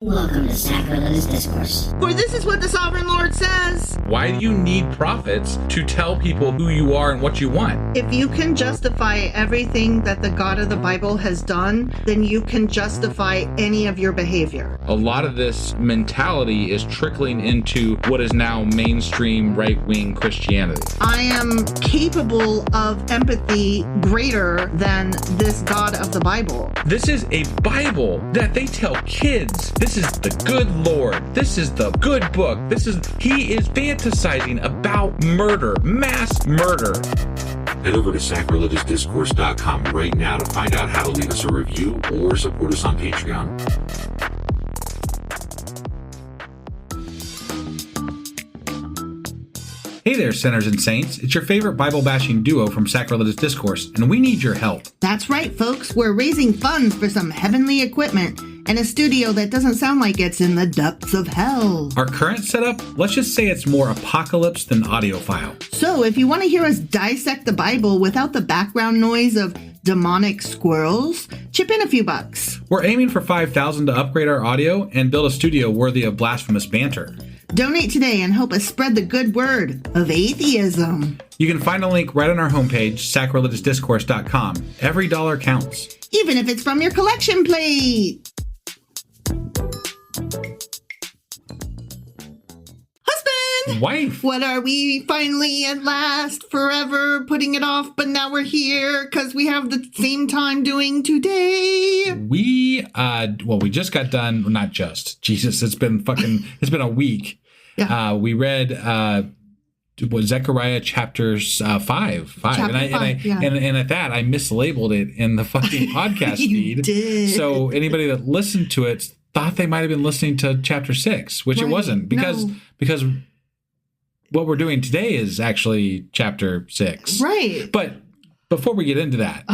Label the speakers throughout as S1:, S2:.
S1: Welcome to Sacrilegious Discourse.
S2: For this is what the Sovereign Lord says.
S3: Why do you need prophets to tell people who you are and what you want?
S2: If you can justify everything that the God of the Bible has done, then you can justify any of your behavior.
S3: A lot of this mentality is trickling into what is now mainstream right-wing Christianity.
S2: I am capable of empathy greater than this God of the Bible.
S3: This is a Bible that they tell kids. This is the good Lord. This is the good book. He is fantasizing about murder, mass murder.
S4: Head over to sacrilegiousdiscourse.com right now to find out how to leave us a review or support us on Patreon.
S3: Hey there, sinners and saints. It's your favorite Bible-bashing duo from Sacrilegious Discourse, and we need your help.
S2: That's right, folks. We're raising funds for some heavenly equipment and a studio that doesn't sound like it's in the depths of hell.
S3: Our current setup, let's just say it's more apocalypse than audiophile.
S2: So if you want to hear us dissect the Bible without the background noise of demonic squirrels, chip in a few bucks.
S3: We're aiming for $5,000 to upgrade our audio and build a studio worthy of blasphemous banter.
S2: Donate today and help us spread the good word of atheism.
S3: You can find a link right on our homepage, sacrilegiousdiscourse.com. Every dollar counts.
S2: Even if it's from your collection plate. Husband!
S3: Wife!
S2: What are we finally at last, forever putting it off, but now we're here because we have the same time doing today?
S3: We just got done, well, not just. Jesus, it's been a week.
S2: Yeah.
S3: We read Zechariah Chapter 5. And at that, I mislabeled it in the fucking podcast feed.
S2: Did.
S3: So anybody that listened to it thought they might have been listening to Chapter 6, which it wasn't, because what we're doing today is actually Chapter 6.
S2: Right.
S3: But before we get into that,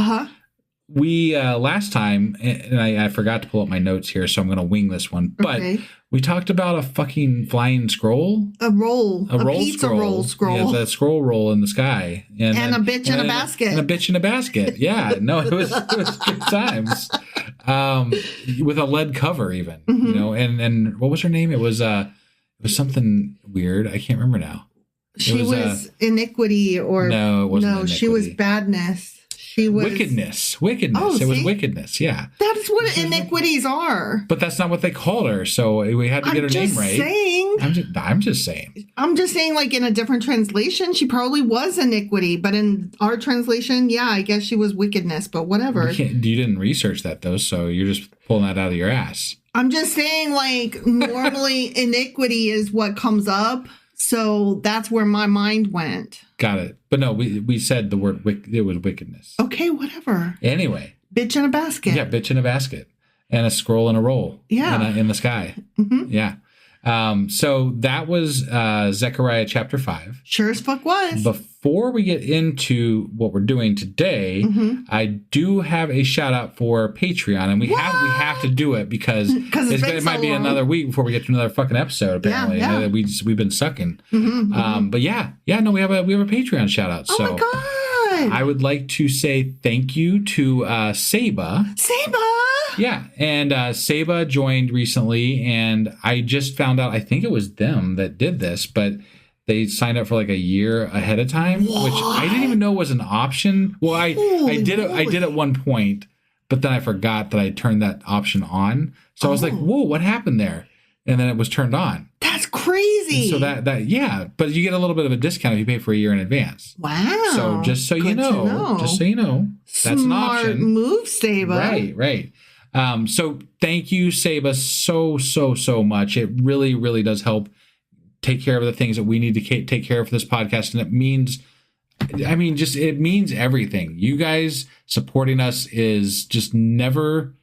S3: we last time, and I forgot to pull up my notes here, so I'm going to wing this one. But we talked about a fucking flying scroll.
S2: A pizza roll scroll.
S3: Yeah, the scroll roll in the sky. And
S2: a bitch in a basket.
S3: And a bitch in a basket. Yeah. No, it was good times. With a lead cover even.
S2: Mm-hmm.
S3: You know, and what was her name? It was something weird. I can't remember now.
S2: She was iniquity or...
S3: No, it wasn't iniquity.
S2: She was badness. She was...
S3: Wickedness.
S2: Oh,
S3: it was wickedness, yeah.
S2: That's what iniquities are.
S3: But that's not what they called her, so we had to get her name right. I'm just saying.
S2: I'm just saying, like, in a different translation, she probably was iniquity, but in our translation, yeah, I guess she was wickedness, but whatever.
S3: You didn't research that, though, so you're just pulling that out of your ass.
S2: I'm just saying, like, normally iniquity is what comes up. So that's where my mind went.
S3: Got it. But no, we said the word it was wickedness.
S2: Okay, whatever.
S3: Anyway.
S2: Bitch in a basket.
S3: Yeah, bitch in a basket. And a scroll in a roll.
S2: Yeah.
S3: In the sky.
S2: Mm-hmm.
S3: Yeah. So that was Zechariah Chapter 5.
S2: Sure as fuck was.
S3: Before we get into what we're doing today, I do have a shout out for Patreon, and we have to do it because it might be another week before we get to another fucking episode. Apparently,
S2: yeah.
S3: We've been sucking.
S2: Mm-hmm.
S3: But we have a Patreon shout out.
S2: Oh my god!
S3: I would like to say thank you to Saba. Yeah, and Saba joined recently, and I just found out, I think it was them that did this, but they signed up for like a year ahead of time, which I didn't even know was an option. Well, I did at one point, but then I forgot that I turned that option on. So I was like, whoa, what happened there? And then it was turned on.
S2: That's crazy.
S3: And so yeah, but you get a little bit of a discount if you pay for a year in advance.
S2: Wow.
S3: So just so you know, that's an option.
S2: Smart move, Saba.
S3: Right. So thank you, Saba, so much. It really, really does help take care of the things that we need to take care of for this podcast. And it means everything. You guys supporting us is just never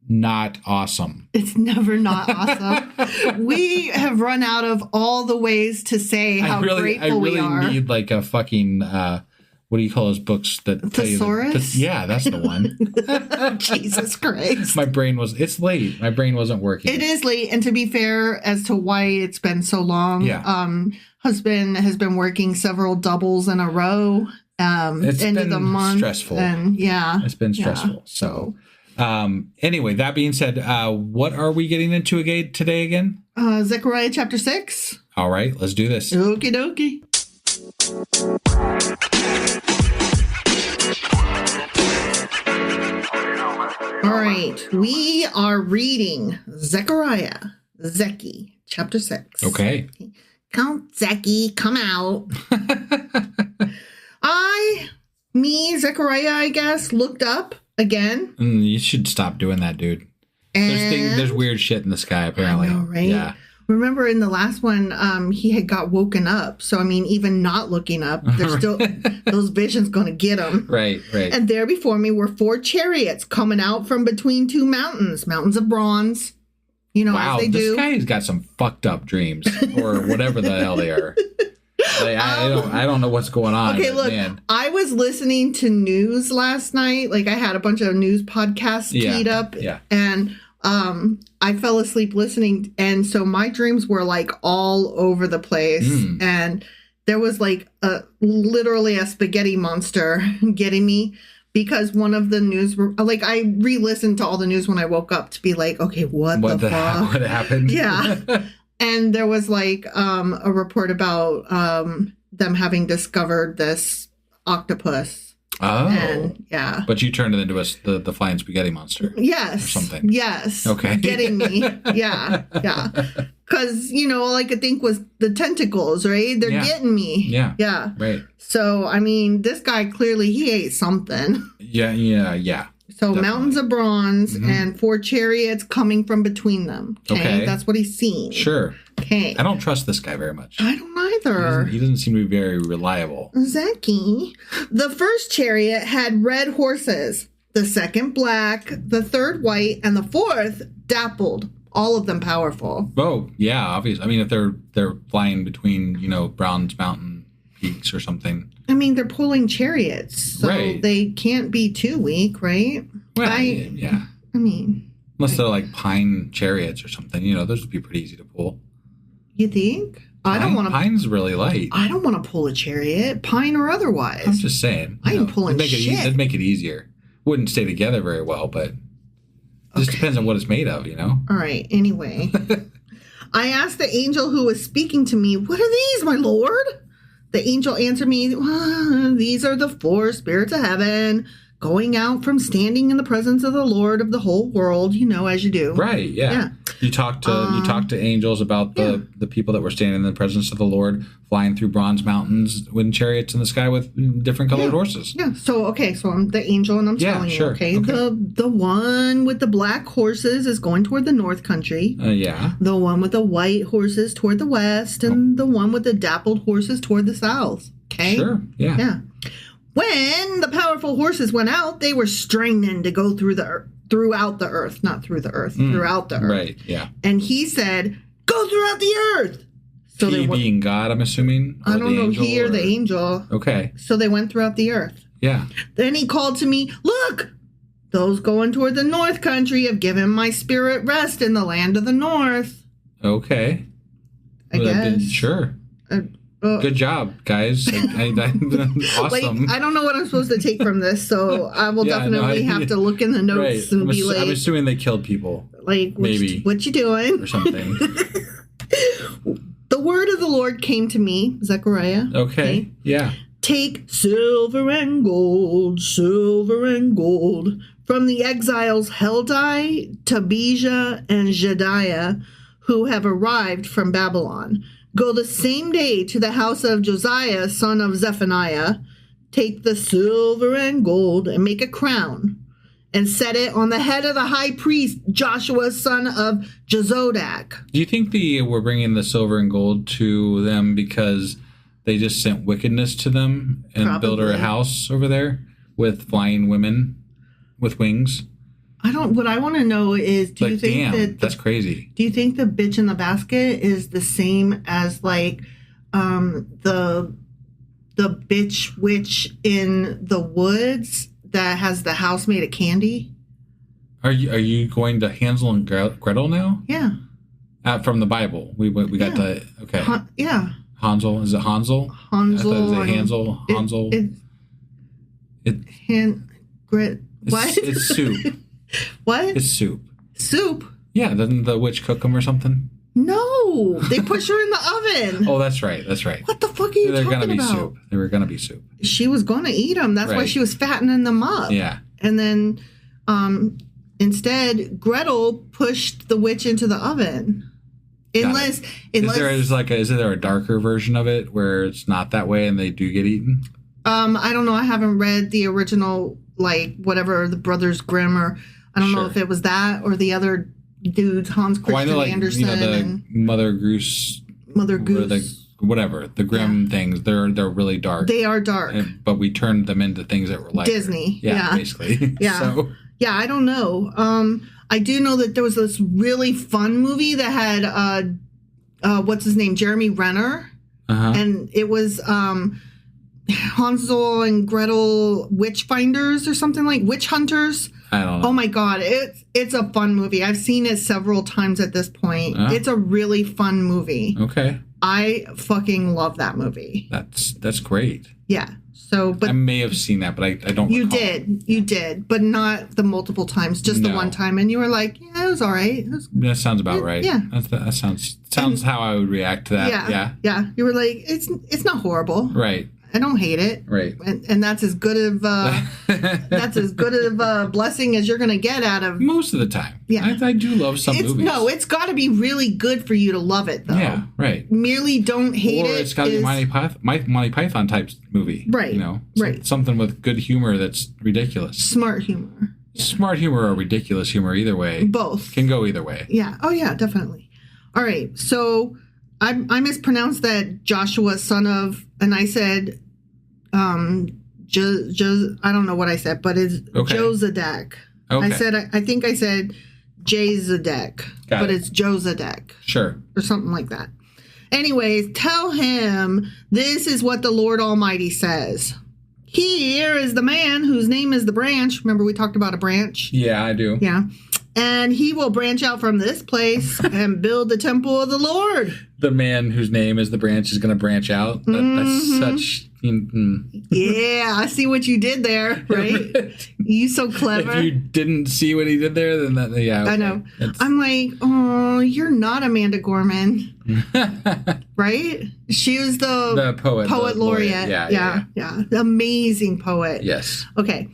S3: not awesome.
S2: It's never not awesome. We have run out of all the ways to say how grateful we are.
S3: I really need like a fucking... what do you call those books that
S2: Thesaurus?
S3: Yeah, that's the one.
S2: Jesus Christ.
S3: It's late. My brain wasn't working.
S2: It is late. And to be fair as to why it's been so long, husband has been working several doubles in a row.
S3: It's
S2: end
S3: been
S2: of the month.
S3: Stressful.
S2: And
S3: it's been stressful. So Anyway, that being said, what are we getting into today again?
S2: Zechariah Chapter 6.
S3: All right, let's do this.
S2: Okie dokie. All right, we are reading Zechariah, Chapter 6.
S3: Okay.
S2: Count Zeki, come out. Zechariah, I guess, looked up again.
S3: You should stop doing that, dude. There's weird shit in the sky, apparently.
S2: I know, right?
S3: Yeah.
S2: Remember in the last one, he had got woken up. So, I mean, even not looking up, there's still those visions going to get him.
S3: Right.
S2: And there before me were 4 chariots coming out from between 2 mountains of bronze. You know,
S3: wow,
S2: as they do.
S3: This guy's got some fucked up dreams or whatever the hell they are. Like, I don't know what's going on.
S2: Okay, look,
S3: man.
S2: I was listening to news last night. Like, I had a bunch of news podcasts keyed up.
S3: Yeah.
S2: And I fell asleep listening. And so my dreams were, like, all over the place. And there was, like, literally a spaghetti monster getting me. Because one of the news, like, I re-listened to all the news when I woke up to be like, okay, what the fuck?
S3: What happened?
S2: Yeah. And there was, like, a report about them having discovered this octopus.
S3: Oh.
S2: And, yeah.
S3: But you turned it into the flying spaghetti monster.
S2: Yes.
S3: Or something.
S2: Yes.
S3: Okay.
S2: Getting me. Yeah. Because, you know, all I could think was the tentacles, right? They're getting me.
S3: Yeah.
S2: Yeah.
S3: Right.
S2: So, I mean, this guy clearly, he ate something.
S3: Yeah.
S2: So,
S3: Definitely.
S2: mountains of bronze and 4 chariots coming from between them. Okay. That's what he's seen.
S3: Sure.
S2: Okay.
S3: I don't trust this guy very much.
S2: I don't either.
S3: He doesn't seem to be very reliable.
S2: Zeki. The first chariot had red horses, the second black, the third white, and the fourth dappled. All of them powerful.
S3: Oh, yeah, obviously. I mean, if they're flying between, Bronze Mountain peaks or something.
S2: I mean, they're pulling chariots, so they can't be too weak, right?
S3: Well, yeah.
S2: I mean...
S3: Unless they're like pine chariots or something, those would be pretty easy to pull.
S2: You think? I don't want to...
S3: Pine's really light.
S2: I don't want to pull a chariot, pine or otherwise.
S3: I'm just saying.
S2: I ain't pulling shit.
S3: That'd make it easier. Wouldn't stay together very well, but... Just depends on what it's made of, All
S2: right. Anyway, I asked the angel who was speaking to me, "What are these, my lord?" The angel answered me, "These are the 4 spirits of heaven going out from standing in the presence of the Lord of the whole world," as you do.
S3: Right. Yeah. You talked to angels about the people that were standing in the presence of the Lord, flying through bronze mountains with chariots in the sky with different colored horses.
S2: Yeah. So I'm the angel and I'm telling you. Okay. The one with the black horses is going toward the north country.
S3: Yeah.
S2: The one with the white horses toward the west, and the one with the dappled horses toward the south. Okay.
S3: Sure. Yeah.
S2: Yeah. When the powerful horses went out, they were straining to go throughout the earth, not through the earth, throughout the earth.
S3: Right, yeah.
S2: And he said, "Go throughout the earth." So
S3: he being God, I'm assuming?
S2: I don't know, he or the angel.
S3: Okay.
S2: So they went throughout the earth.
S3: Yeah.
S2: Then he called to me, "Look, those going toward the north country have given my spirit rest in the land of the north."
S3: Okay.
S2: I guess.
S3: Sure. Good job, guys. Awesome.
S2: I don't know what I'm supposed to take from this, so I will definitely have to look in the notes and be like...
S3: I'm assuming they killed people.
S2: Like, what you doing?
S3: Or something.
S2: The word of the Lord came to me, Zechariah.
S3: Okay. Yeah.
S2: "Take silver and gold from the exiles Heldai, Tabijah, and Jediah, who have arrived from Babylon. Go the same day to the house of Josiah, son of Zephaniah. Take the silver and gold and make a crown and set it on the head of the high priest, Joshua, son of Jozodak."
S3: Do you think we're bringing the silver and gold to them because they just sent wickedness to them and built her a house over there with flying women with wings?
S2: What I want to know is, do you think
S3: that's crazy.
S2: Do you think the bitch in the basket is the same as like the bitch witch in the woods that has the house made of candy?
S3: Are you going to Hansel and Gretel now?
S2: Yeah.
S3: From the Bible. We got the okay.
S2: Yeah.
S3: Hansel, is it Hansel?
S2: Hansel.
S3: I thought it was Hansel. Hansel.
S2: What?
S3: It's soup.
S2: What?
S3: It's soup.
S2: Soup?
S3: Yeah, doesn't the witch cook them or something?
S2: No, they push her in the oven.
S3: Oh, that's right. That's right.
S2: What the fuck are you
S3: They're
S2: talking
S3: gonna be
S2: about?
S3: soup. They were gonna be soup.
S2: She was going to eat them. That's why
S3: Right.
S2: she was fattening them up.
S3: Yeah.
S2: And then instead, Gretel pushed the witch into the oven. Unless
S3: is there a darker version of it where it's not that way and they do get eaten?
S2: I don't know. I haven't read the original, like whatever the Brothers Grimm, or I don't know if it was that or the other dudes, Hans Christian Andersen and
S3: Mother Goose, the Grimm things. They're really dark.
S2: They are dark,
S3: but we turned them into things that were like
S2: Disney. Yeah,
S3: basically.
S2: Yeah.
S3: So.
S2: Yeah, I don't know. I do know that there was this really fun movie that had what's his name, Jeremy Renner, and it was Hansel and Gretel witch finders or something, like witch hunters.
S3: I don't know.
S2: Oh my god, it's a fun movie. I've seen it several times at this point. It's a really fun movie.
S3: Okay.
S2: I fucking love that movie.
S3: That's great.
S2: Yeah. So, but
S3: I may have seen that, but I don't.
S2: You
S3: recall.
S2: you did, but not the multiple times. Just the one time, and you were like, "Yeah, it was all right."
S3: That sounds about right.
S2: Yeah,
S3: that sounds how I would react to that.
S2: Yeah. You were like, "It's not horrible."
S3: Right.
S2: I don't hate it.
S3: Right.
S2: And that's as good of a blessing as you're going to get out of
S3: most of the time.
S2: Yeah.
S3: I do love some movies.
S2: No, it's got to be really good for you to love it, though.
S3: Yeah, right.
S2: Merely don't hate it.
S3: Or it's got to be Monty Python type movie.
S2: Right.
S3: You know,
S2: right.
S3: Something with good humor that's ridiculous.
S2: Smart humor. Yeah.
S3: Smart humor or ridiculous humor, either way.
S2: Both.
S3: Can go either way.
S2: Yeah. Oh, yeah, definitely. All right. So I mispronounced that Joshua, son of, and I said, I don't know what I said, but it's Josedek.
S3: Okay.
S2: I think I said Jezedek, but it's Josedek.
S3: Sure.
S2: Or something like that. Anyways, tell him this is what the Lord Almighty says. Here is the man whose name is the branch. Remember we talked about a branch?
S3: Yeah, I do.
S2: Yeah. And he will branch out from this place and build the temple of the Lord.
S3: The man whose name is the branch is going to branch out. That's such...
S2: Yeah, I see what you did there, right? You so clever.
S3: If you didn't see what he did there, then okay.
S2: I know. I'm like, oh, you're not Amanda Gorman. Right? She was the poet laureate. Yeah. The amazing poet.
S3: Yes.
S2: Okay.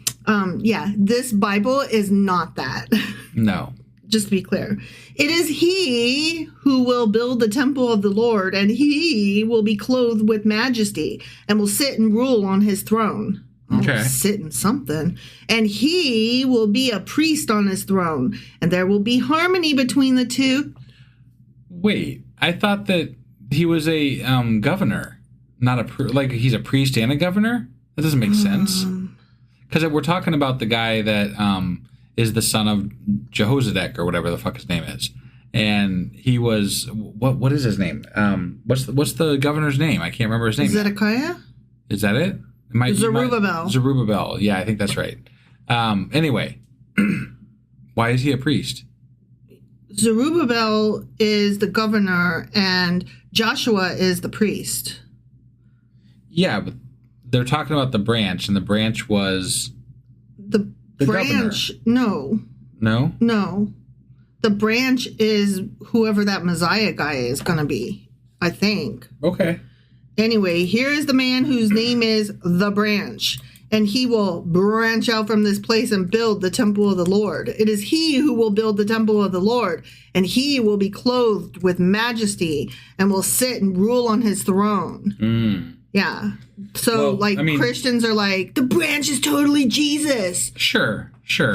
S2: This Bible is not that.
S3: No.
S2: Just to be clear, it is he who will build the temple of the Lord, and he will be clothed with majesty and will sit and rule on his throne.
S3: Okay.
S2: Sit in something. And he will be a priest on his throne, and there will be harmony between the two.
S3: Wait, I thought that he was a governor, not he's a priest and a governor? That doesn't make sense. Because we're talking about the guy that is the son of Jehozadak or whatever the fuck his name is, and he was what is his name? What's the governor's name? I can't remember his name.
S2: Zedekiah?
S3: Is that it?
S2: Zerubbabel.
S3: Zerubbabel. Yeah, I think that's right. Anyway, why is he a priest?
S2: Zerubbabel is the governor, and Joshua is the priest.
S3: Yeah, but they're talking about the branch, and the branch was
S2: the branch.
S3: Governor.
S2: No. The branch is whoever that Messiah guy is going to be, I think.
S3: Okay.
S2: Anyway, here is the man whose name is the branch, and he will branch out from this place and build the temple of the Lord. It is he who will build the temple of the Lord, and he will be clothed with majesty and will sit and rule on his throne. Yeah. So, Christians are like, the branch is totally Jesus.
S3: Sure.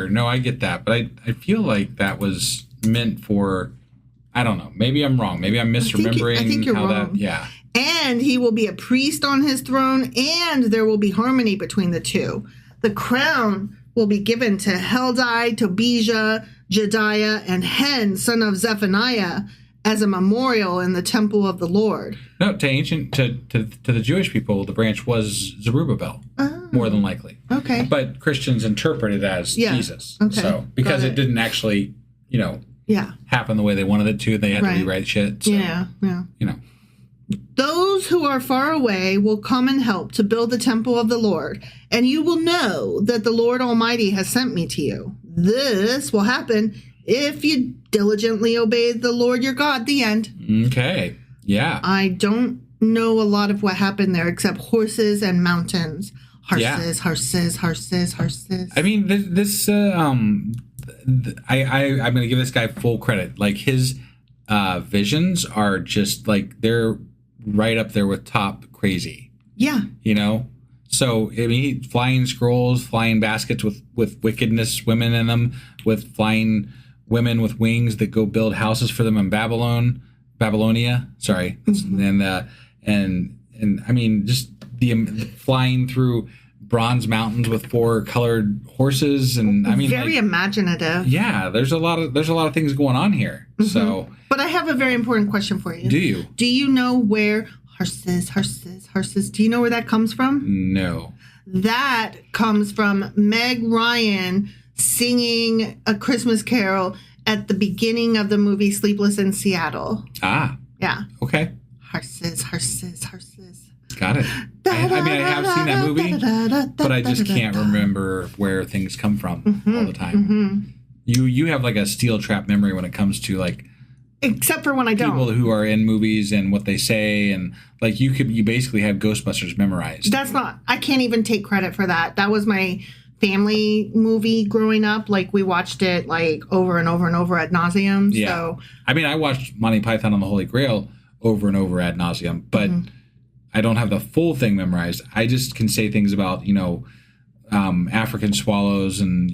S3: No, I get that. But I feel like that was meant for, I don't know. Maybe I'm wrong. Maybe I'm misremembering.
S2: I think you're wrong.
S3: Yeah.
S2: And he will be a priest on his throne, and there will be harmony between the two. The crown will be given to Heldai, Tobijah, Jediah, and Hen, son of Zephaniah, as a memorial in the temple of the Lord.
S3: No, to the Jewish people, the branch was Zerubbabel, more than likely.
S2: Okay.
S3: But Christians interpret it as Jesus.
S2: Okay.
S3: So because it didn't actually, happen the way they wanted it to, they had to rewrite shit. So,
S2: yeah. Those who are far away will come and help to build the temple of the Lord, and you will know that the Lord Almighty has sent me to you. This will happen if you diligently obey the Lord your God. The end.
S3: Okay. Yeah.
S2: I don't know a lot of what happened there except horses and mountains. Horses.
S3: I mean, this I'm going to give this guy full credit. Like, his visions are just, like, they're right up there with top crazy.
S2: Yeah.
S3: You know? So, I mean, flying scrolls, flying baskets with wickedness women in them, with flying women with wings that go build houses for them in Babylonia. Sorry. Mm-hmm. And I mean, just the flying through bronze mountains with 4 colored horses, and I mean,
S2: very imaginative.
S3: Yeah, there's a lot of things going on here. Mm-hmm. So,
S2: but I have a very important question for you.
S3: Do you?
S2: Do you know where horses? Do you know where that comes from?
S3: No.
S2: That comes from Meg Ryan singing A Christmas Carol at the beginning of the movie Sleepless in Seattle.
S3: Ah.
S2: Yeah.
S3: Okay.
S2: Horses.
S3: Got it. I mean, I have seen that movie, but I just can't remember where things come from all the time. Mm-hmm. You have like a steel trap memory when it comes to like,
S2: except for when I don't.
S3: People who are in movies and what they say, and like you basically have Ghostbusters memorized.
S2: I can't even take credit for that. That was my family movie growing up. Like, we watched it like over and over and over ad nauseum.
S3: Yeah.
S2: So
S3: I mean, I watched Monty Python and the Holy Grail over and over ad nauseum, but I don't have the full thing memorized. I just can say things about, African swallows, and,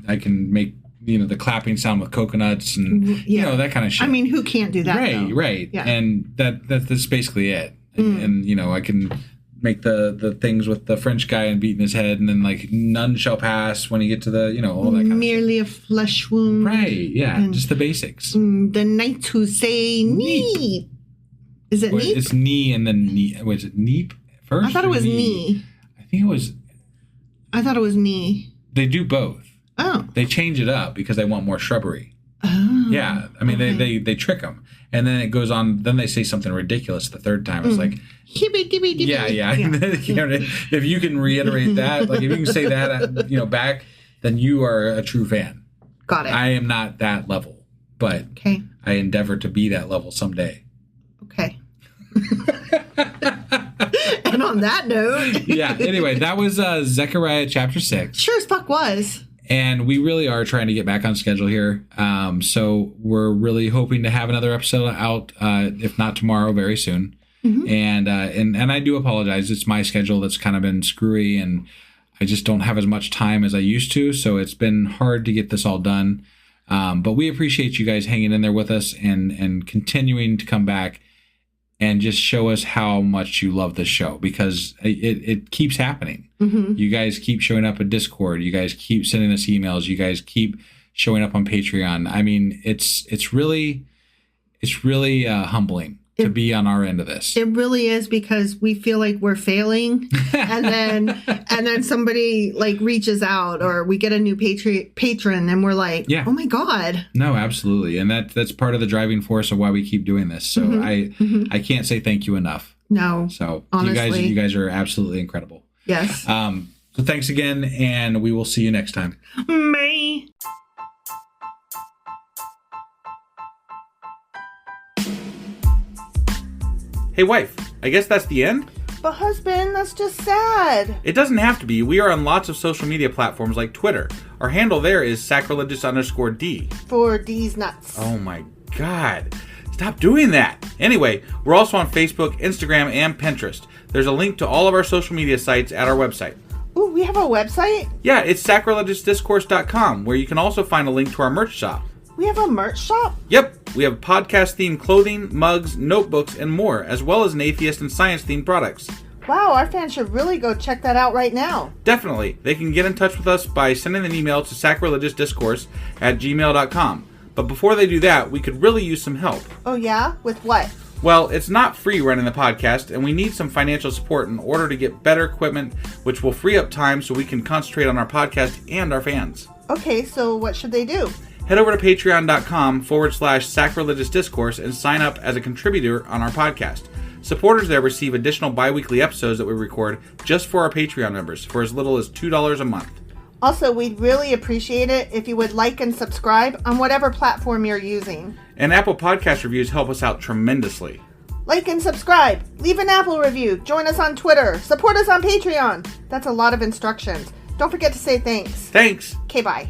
S3: I can make, the clapping sound with coconuts and, that kind of shit.
S2: I mean, who can't do that?
S3: Right,
S2: though?
S3: right.
S2: Yeah.
S3: And that's basically it. And, I can make the things with the French guy and beating his head, and then like none shall pass when you get to the, all that kind of
S2: merely a flesh wound.
S3: Right, yeah, and just the basics.
S2: The knights who say neep. Is it neep?
S3: It's knee and then knee. Was it neep first?
S2: I thought it was knee.
S3: I think it was.
S2: I thought it was knee.
S3: They do both.
S2: Oh.
S3: They change it up because they want more shrubbery.
S2: Oh.
S3: Yeah, I mean they trick them, and then it goes on. Then they say something ridiculous the third time. It's like yeah. If you can reiterate that, like if you can say that, back, then you are a true fan.
S2: Got it.
S3: I am not that level, but I endeavor to be that level someday.
S2: Okay. And on that note.
S3: Yeah, anyway, that was Zechariah Chapter 6.
S2: Sure as fuck was.
S3: And we really are trying to get back on schedule here. So we're really hoping to have another episode out, if not tomorrow, very soon. Mm-hmm. And I do apologize. It's my schedule that's kind of been screwy, and I just don't have as much time as I used to. So it's been hard to get this all done. But we appreciate you guys hanging in there with us and continuing to come back and just show us how much you love this show, because it keeps happening. Mm-hmm. You guys keep showing up at Discord. You guys keep sending us emails. You guys keep showing up on Patreon. I mean, it's really humbling to be on our end of this.
S2: It really is, because we feel like we're failing, and then somebody like reaches out, or we get a new patron, and we're like, oh my God.
S3: No, absolutely. And that's part of the driving force of why we keep doing this. So I can't say thank you enough.
S2: No.
S3: So
S2: honestly,
S3: you guys are absolutely incredible.
S2: Yes.
S3: So thanks again, and we will see you next time.
S2: Bye.
S5: Hey wife, I guess that's the end?
S2: But husband, that's just sad.
S5: It doesn't have to be. We are on lots of social media platforms like Twitter. Our handle there is sacrilegious_D.
S2: For D's nuts.
S5: Oh my God. Stop doing that. Anyway, we're also on Facebook, Instagram, and Pinterest. There's a link to all of our social media sites at our website.
S2: Ooh, we have a website?
S5: Yeah, it's sacrilegiousdiscourse.com, where you can also find a link to our merch shop.
S2: We have a merch shop?
S5: Yep, we have podcast-themed clothing, mugs, notebooks, and more, as well as an atheist and science-themed products.
S2: Wow, our fans should really go check that out right now.
S5: Definitely. They can get in touch with us by sending an email to sacrilegiousdiscourse@gmail.com. But before they do that, we could really use some help.
S2: Oh yeah? With what?
S5: Well, it's not free running the podcast, and we need some financial support in order to get better equipment, which will free up time so we can concentrate on our podcast and our fans.
S2: Okay, so what should they do?
S5: Head over to patreon.com/sacrilegious discourse and sign up as a contributor on our podcast. Supporters there receive additional bi-weekly episodes that we record just for our Patreon members for as little as $2 a month.
S2: Also, we'd really appreciate it if you would like and subscribe on whatever platform you're using.
S5: And Apple Podcast reviews help us out tremendously.
S2: Like and subscribe. Leave an Apple review. Join us on Twitter. Support us on Patreon. That's a lot of instructions. Don't forget to say thanks.
S5: Thanks.
S2: Okay, bye.